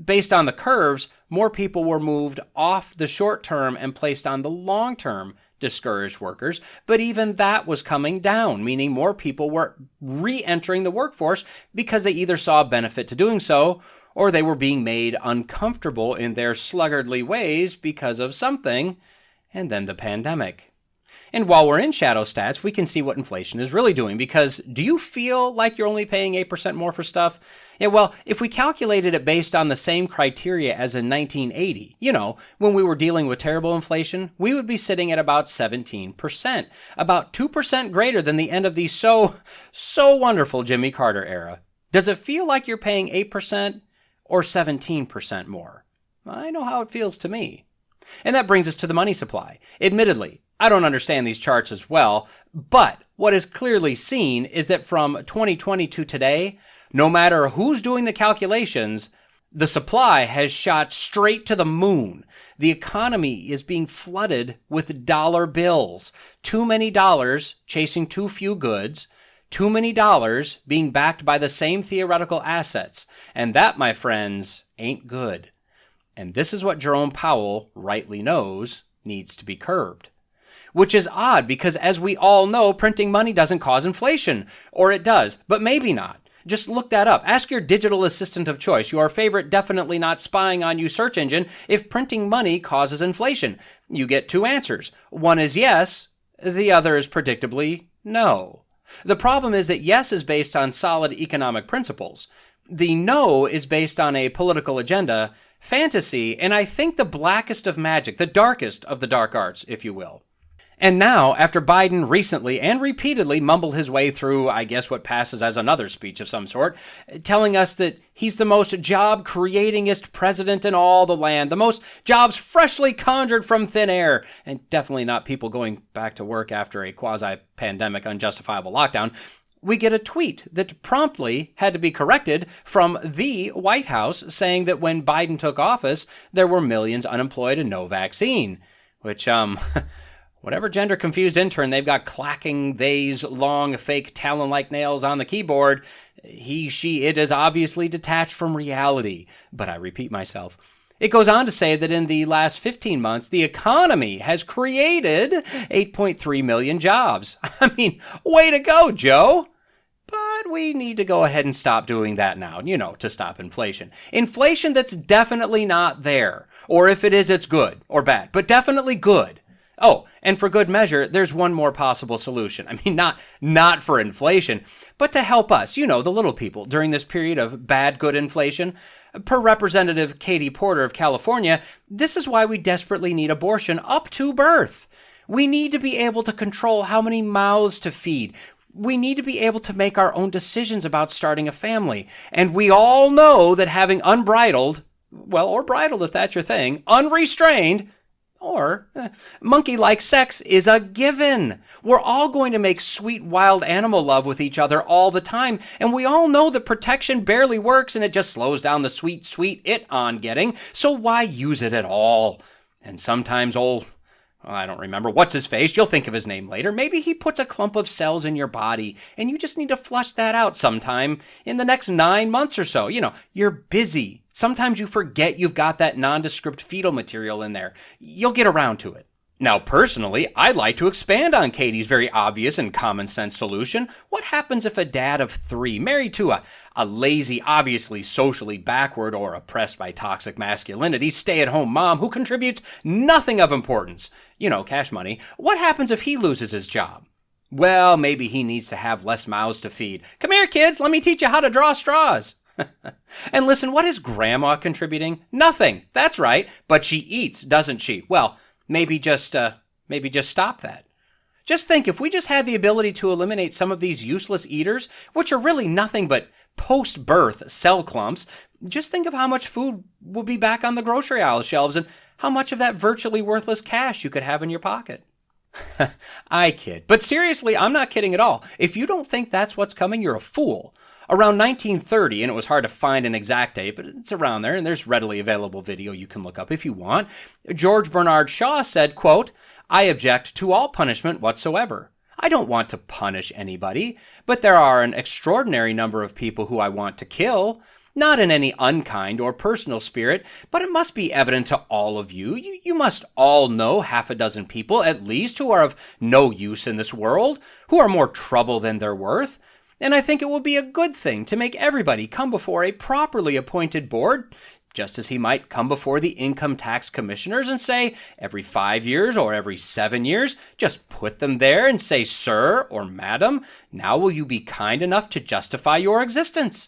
Based on the curves, more people were moved off the short-term and placed on the long-term discouraged workers, but even that was coming down, meaning more people were re-entering the workforce because they either saw a benefit to doing so, or they were being made uncomfortable in their sluggardly ways because of something, and then the pandemic. And while we're in shadow stats, we can see what inflation is really doing, because do you feel like you're only paying 8% more for stuff? Yeah, well, if we calculated it based on the same criteria as in 1980, when we were dealing with terrible inflation, we would be sitting at about 17%, about 2% greater than the end of the so wonderful Jimmy Carter era. Does it feel like you're paying 8% or 17% more? I know how it feels to me. And that brings us to the money supply. Admittedly, I don't understand these charts as well, but what is clearly seen is that from 2020 to today, no matter who's doing the calculations, the supply has shot straight to the moon. The economy is being flooded with dollar bills. Too many dollars chasing too few goods. Too many dollars being backed by the same theoretical assets. And that, my friends, ain't good. And this is what Jerome Powell rightly knows needs to be curbed. Which is odd, because as we all know, printing money doesn't cause inflation. Or it does, but maybe not. Just look that up. Ask your digital assistant of choice, your favorite definitely not spying on you search engine, if printing money causes inflation. You get two answers. One is yes, the other is predictably no. The problem is that yes is based on solid economic principles. The no is based on a political agenda, fantasy, and I think the blackest of magic, the darkest of the dark arts, if you will. And now, after Biden recently and repeatedly mumbled his way through, I guess, what passes as another speech of some sort, telling us that he's the most job-creatingest president in all the land, the most jobs freshly conjured from thin air, and definitely not people going back to work after a quasi-pandemic unjustifiable lockdown, we get a tweet that promptly had to be corrected from the White House saying that when Biden took office, there were millions unemployed and no vaccine, which, whatever gender-confused intern they've got clacking they's long, fake talon-like nails on the keyboard, he, she, it is obviously detached from reality. But I repeat myself. It goes on to say that in the last 15 months, the economy has created 8.3 million jobs. I mean, way to go, Joe. But we need to go ahead and stop doing that now, to stop inflation. Inflation that's definitely not there. Or if it is, it's good or bad, but definitely good. Oh, and for good measure, there's one more possible solution. I mean, not for inflation, but to help us, the little people, during this period of bad, good inflation. Per Representative Katie Porter of California, this is why we desperately need abortion up to birth. We need to be able to control how many mouths to feed. We need to be able to make our own decisions about starting a family. And we all know that having unbridled, or bridled if that's your thing, unrestrained, or monkey-like sex is a given. We're all going to make sweet, wild animal love with each other all the time, and we all know that protection barely works and it just slows down the sweet, sweet it-on getting, so why use it at all? And sometimes I don't remember, what's-his-face, you'll think of his name later, maybe he puts a clump of cells in your body, and you just need to flush that out sometime in the next 9 months or so. You're busy. Sometimes you forget you've got that nondescript fetal material in there. You'll get around to it. Now, personally, I'd like to expand on Katie's very obvious and common sense solution. What happens if a dad of 3, married to a lazy, obviously socially backward or oppressed by toxic masculinity, stay-at-home mom who contributes nothing of importance, cash money, what happens if he loses his job? Well, maybe he needs to have less mouths to feed. Come here, kids, let me teach you how to draw straws. And listen, what is Grandma contributing? Nothing. That's right. But she eats, doesn't she? Well, maybe just stop that. Just think, if we just had the ability to eliminate some of these useless eaters, which are really nothing but post-birth cell clumps, just think of how much food will be back on the grocery aisle shelves and how much of that virtually worthless cash you could have in your pocket. I kid. But seriously, I'm not kidding at all. If you don't think that's what's coming, you're a fool. Around 1930, and it was hard to find an exact date, but it's around there, and there's readily available video you can look up if you want, George Bernard Shaw said, quote, "I object to all punishment whatsoever. I don't want to punish anybody, but there are an extraordinary number of people who I want to kill, not in any unkind or personal spirit, but it must be evident to all of you. You must all know half a dozen people, at least, who are of no use in this world, who are more trouble than they're worth. And I think it will be a good thing to make everybody come before a properly appointed board, just as he might come before the income tax commissioners and say, every 5 years or every 7 years, just put them there and say, 'Sir' or 'Madam, now will you be kind enough to justify your existence?'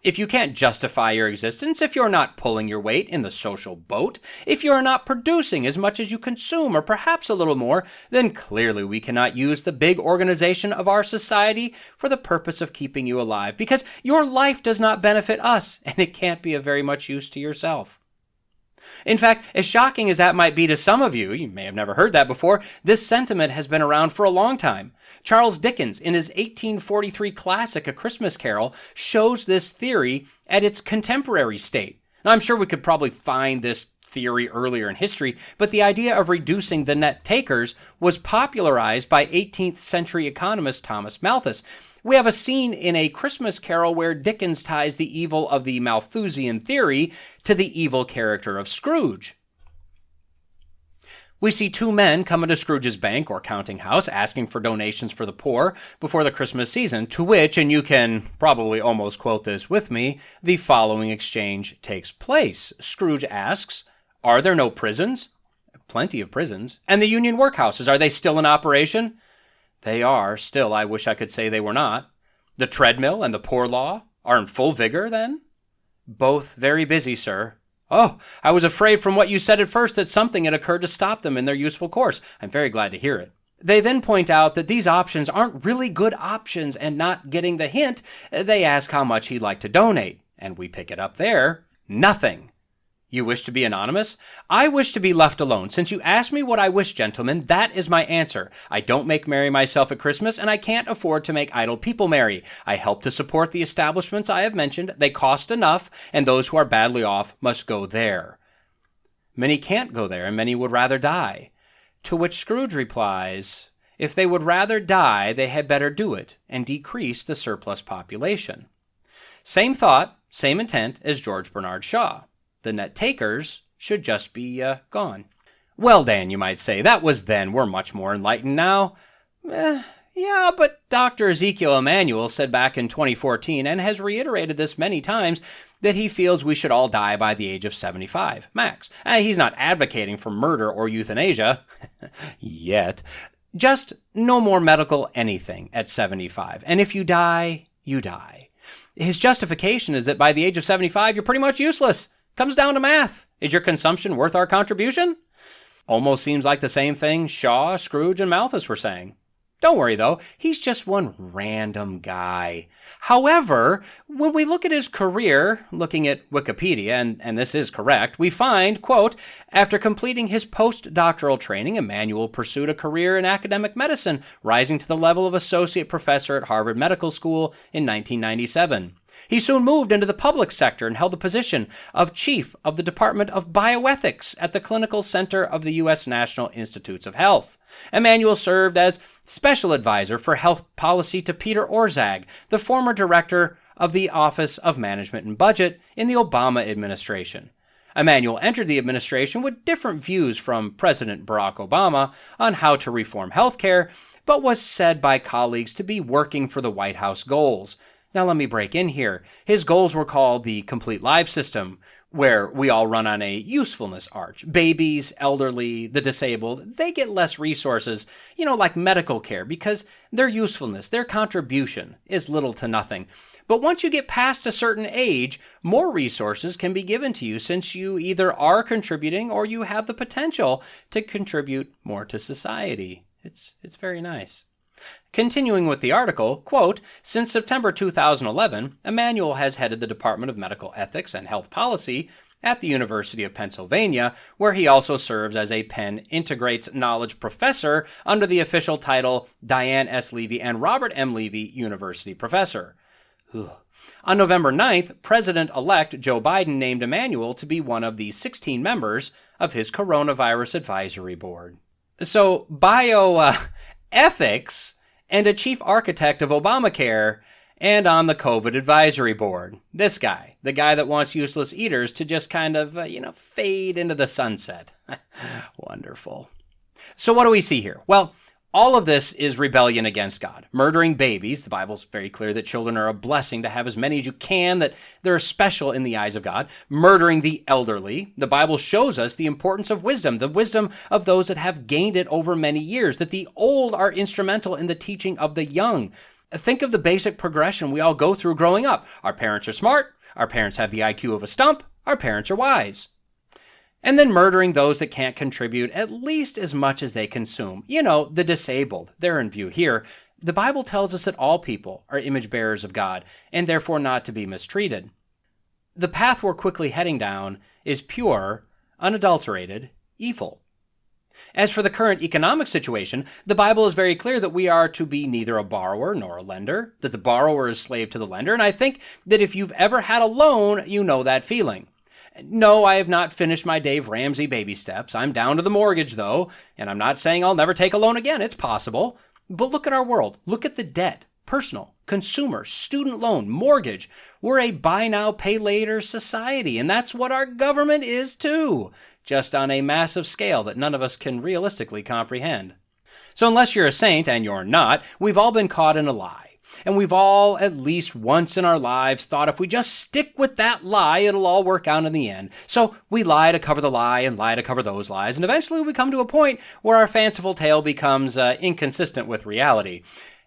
If you can't justify your existence, if you're not pulling your weight in the social boat, if you're not producing as much as you consume, or perhaps a little more, then clearly we cannot use the big organization of our society for the purpose of keeping you alive, because your life does not benefit us, and it can't be of very much use to yourself." In fact, as shocking as that might be to some of you, you may have never heard that before, this sentiment has been around for a long time. Charles Dickens, in his 1843 classic A Christmas Carol, shows this theory at its contemporary state. Now, I'm sure we could probably find this theory earlier in history, but the idea of reducing the net takers was popularized by 18th century economist Thomas Malthus. We have a scene in A Christmas Carol where Dickens ties the evil of the Malthusian theory to the evil character of Scrooge. We see 2 men come into Scrooge's bank or counting house asking for donations for the poor before the Christmas season, to which, and you can probably almost quote this with me, the following exchange takes place. Scrooge asks, "Are there no prisons?" "Plenty of prisons." "And the union workhouses, are they still in operation?" "They are. Still, I wish I could say they were not." "The treadmill and the poor law are in full vigor, then?" "Both very busy, sir." "Oh, I was afraid from what you said at first that something had occurred to stop them in their useful course. I'm very glad to hear it." They then point out that these options aren't really good options, and not getting the hint, they ask how much he'd like to donate. And we pick it up there. Nothing. You wish to be anonymous? I wish to be left alone. Since you asked me what I wish, gentlemen, that is my answer. I don't make merry myself at Christmas, and I can't afford to make idle people merry. I help to support the establishments I have mentioned. They cost enough, and those who are badly off must go there. Many can't go there, and many would rather die. To which Scrooge replies, if they would rather die, they had better do it, and decrease the surplus population. Same thought, same intent as George Bernard Shaw. The net takers should just be gone. Well, Dan, you might say, that was then. We're much more enlightened now. Yeah, but Dr. Ezekiel Emanuel said back in 2014, and has reiterated this many times, that he feels we should all die by the age of 75, max. He's not advocating for murder or euthanasia, yet. Just no more medical anything at 75. And if you die, you die. His justification is that by the age of 75, you're pretty much useless. Comes down to math. Is your consumption worth our contribution? Almost seems like the same thing Shaw, Scrooge, and Malthus were saying. Don't worry, though. He's just one random guy. However, when we look at his career, looking at Wikipedia, and this is correct, we find, quote, after completing his postdoctoral training, Emanuel pursued a career in academic medicine, rising to the level of associate professor at Harvard Medical School in 1997. He soon moved into the public sector and held the position of chief of the Department of Bioethics at the Clinical Center of the U.S. National Institutes of Health. Emanuel served as special advisor for health policy to Peter Orszag, the former director of the Office of Management and Budget in the Obama administration. Emanuel entered the administration with different views from President Barack Obama on how to reform healthcare, but was said by colleagues to be working for the White House goals. Now let me break in here. His goals were called the Complete Life System, where we all run on a usefulness arch. Babies, elderly, the disabled, they get less resources, like medical care, because their usefulness, their contribution is little to nothing. But once you get past a certain age, more resources can be given to you, since you either are contributing or you have the potential to contribute more to society. It's very nice. Continuing with the article, quote, since September 2011, Emanuel has headed the Department of Medical Ethics and Health Policy at the University of Pennsylvania, where he also serves as a Penn Integrates Knowledge Professor under the official title Diane S. Levy and Robert M. Levy University Professor. On November 9th, President-elect Joe Biden named Emanuel to be one of the 16 members of his Coronavirus Advisory Board. So, bioethics and a chief architect of Obamacare, and on the COVID advisory board. This guy, the guy that wants useless eaters to just kind of, fade into the sunset. Wonderful. So what do we see here? Well, all of this is rebellion against God. Murdering babies. The Bible's very clear that children are a blessing, to have as many as you can, that they're special in the eyes of God. Murdering the elderly. The Bible shows us the importance of wisdom, the wisdom of those that have gained it over many years, that the old are instrumental in the teaching of the young. Think of the basic progression we all go through growing up. Our parents are smart. Our parents have the IQ of a stump. Our parents are wise. And then murdering those that can't contribute at least as much as they consume. The disabled. They're in view here. The Bible tells us that all people are image bearers of God, and therefore not to be mistreated. The path we're quickly heading down is pure, unadulterated evil. As for the current economic situation, the Bible is very clear that we are to be neither a borrower nor a lender, that the borrower is slave to the lender, and I think that if you've ever had a loan, you know that feeling. No, I have not finished my Dave Ramsey baby steps. I'm down to the mortgage, though, and I'm not saying I'll never take a loan again. It's possible. But look at our world. Look at the debt. Personal, consumer, student loan, mortgage. We're a buy now, pay later society, and that's what our government is too, just on a massive scale that none of us can realistically comprehend. So unless you're a saint, and you're not, we've all been caught in a lie. And we've all, at least once in our lives, thought if we just stick with that lie, it'll all work out in the end. So we lie to cover the lie and lie to cover those lies, and eventually we come to a point where our fanciful tale becomes inconsistent with reality.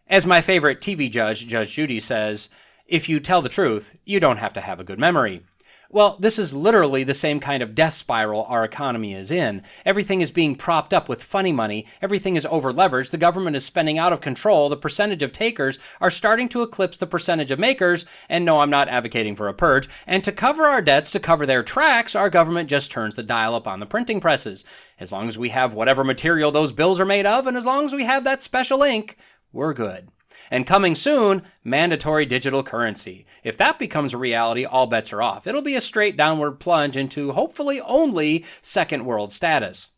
As my favorite TV judge, Judge Judy, says, if you tell the truth, you don't have to have a good memory. Well, this is literally the same kind of death spiral our economy is in. Everything is being propped up with funny money. Everything is over-leveraged. The government is spending out of control. The percentage of takers are starting to eclipse the percentage of makers. And no, I'm not advocating for a purge. And to cover our debts, to cover their tracks, our government just turns the dial up on the printing presses. As long as we have whatever material those bills are made of, and as long as we have that special ink, we're good. And coming soon, mandatory digital currency. If that becomes a reality, all bets are off. It'll be a straight downward plunge into hopefully only second world status.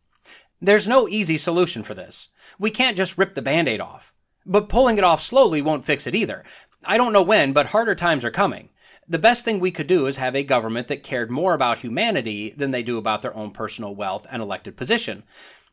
There's no easy solution for this. We can't just rip the Band-Aid off. But pulling it off slowly won't fix it either. I don't know when, but harder times are coming. The best thing we could do is have a government that cared more about humanity than they do about their own personal wealth and elected position.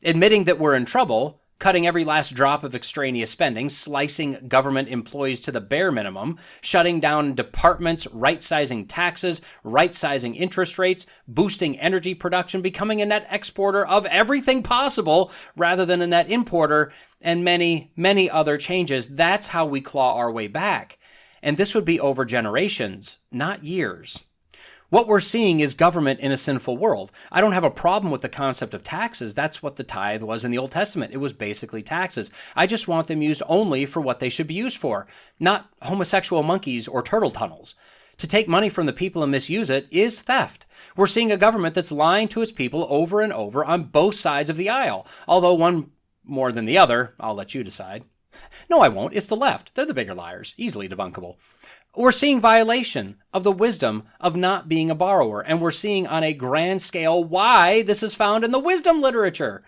Admitting that we're in trouble, cutting every last drop of extraneous spending, slicing government employees to the bare minimum, shutting down departments, right-sizing taxes, right-sizing interest rates, boosting energy production, becoming a net exporter of everything possible rather than a net importer, and many, many other changes. That's how we claw our way back. And this would be over generations, not years. What we're seeing is government in a sinful world. I don't have a problem with the concept of taxes. That's what the tithe was in the Old Testament. It was basically taxes. I just want them used only for what they should be used for, not homosexual monkeys or turtle tunnels. To take money from the people and misuse it is theft. We're seeing a government that's lying to its people over and over on both sides of the aisle, although one more than the other. I'll let you decide. No, I won't. It's the left. They're the bigger liars. Easily debunkable. We're seeing violation of the wisdom of not being a borrower, and we're seeing on a grand scale why this is found in the wisdom literature.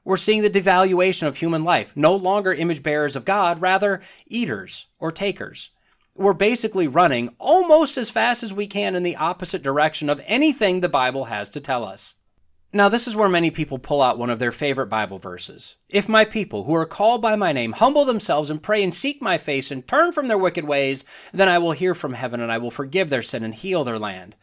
We're seeing the devaluation of human life, no longer image bearers of God, rather eaters or takers. We're basically running almost as fast as we can in the opposite direction of anything the Bible has to tell us. Now, this is where many people pull out one of their favorite Bible verses. If my people who are called by my name humble themselves and pray and seek my face and turn from their wicked ways, then I will hear from heaven and I will forgive their sin and heal their land.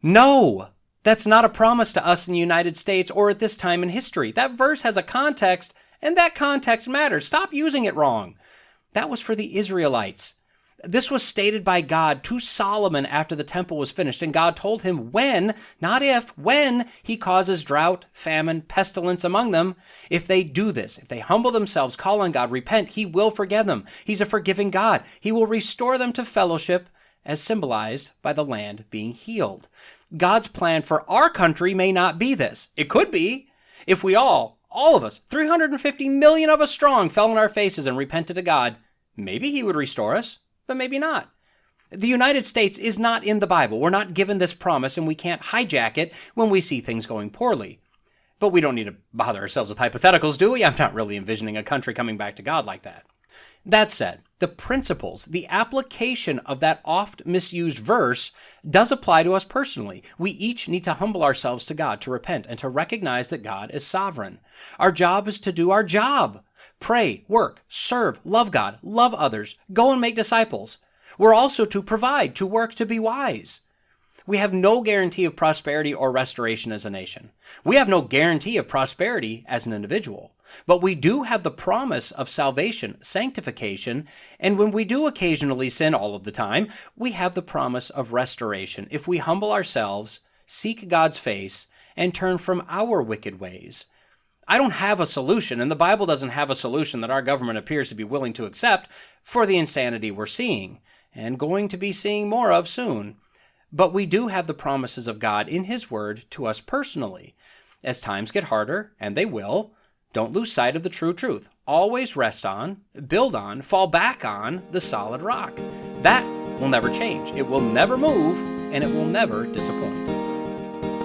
No, that's not a promise to us in the United States or at this time in history. That verse has a context, and that context matters. Stop using it wrong. That was for the Israelites. This was stated by God to Solomon after the temple was finished, and God told him when, not if, when he causes drought, famine, pestilence among them. If they do this, if they humble themselves, call on God, repent, he will forgive them. He's a forgiving God. He will restore them to fellowship, as symbolized by the land being healed. God's plan for our country may not be this. It could be if we all of us, 350 million of us strong, fell on our faces and repented to God. Maybe he would restore us. But maybe not. The United States is not in the Bible. We're not given this promise, and we can't hijack it when we see things going poorly. But we don't need to bother ourselves with hypotheticals, do we? I'm not really envisioning a country coming back to God like that. That said, the principles, the application of that oft misused verse does apply to us personally. We each need to humble ourselves to God, to repent, and to recognize that God is sovereign. Our job is to do our job. Pray, work, serve, love God, love others, go and make disciples. We're also to provide, to work, to be wise. We have no guarantee of prosperity or restoration as a nation. We have no guarantee of prosperity as an individual. But we do have the promise of salvation, sanctification, and when we do occasionally sin all of the time, we have the promise of restoration if we humble ourselves, seek God's face, and turn from our wicked ways. I don't have a solution, and the Bible doesn't have a solution that our government appears to be willing to accept for the insanity we're seeing, and going to be seeing more of soon. But we do have the promises of God in His Word to us personally. As times get harder, and they will, don't lose sight of the true truth. Always rest on, build on, fall back on the solid rock. That will never change. It will never move, and it will never disappoint.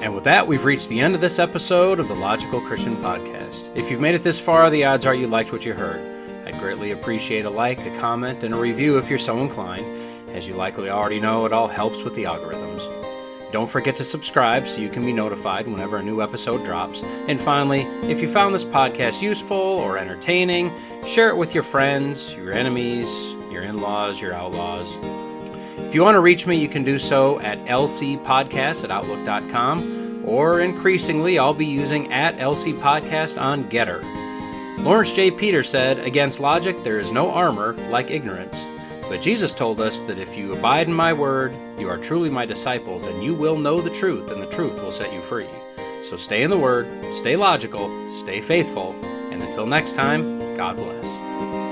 And with that, we've reached the end of this episode of the Logical Christian Podcast. If you've made it this far, the odds are you liked what you heard. I'd greatly appreciate a like, a comment, and a review if you're so inclined. As you likely already know, it all helps with the algorithms. Don't forget to subscribe so you can be notified whenever a new episode drops. And finally, if you found this podcast useful or entertaining, share it with your friends, your enemies, your in-laws, your outlaws. If you want to reach me, you can do so at lcpodcast@outlook.com, or increasingly, I'll be using @lcpodcast on Getter. Lawrence J. Peters said, "Against logic, there is no armor like ignorance." But Jesus told us that if you abide in my word, you are truly my disciples, and you will know the truth, and the truth will set you free. So stay in the word, stay logical, stay faithful, and until next time, God bless.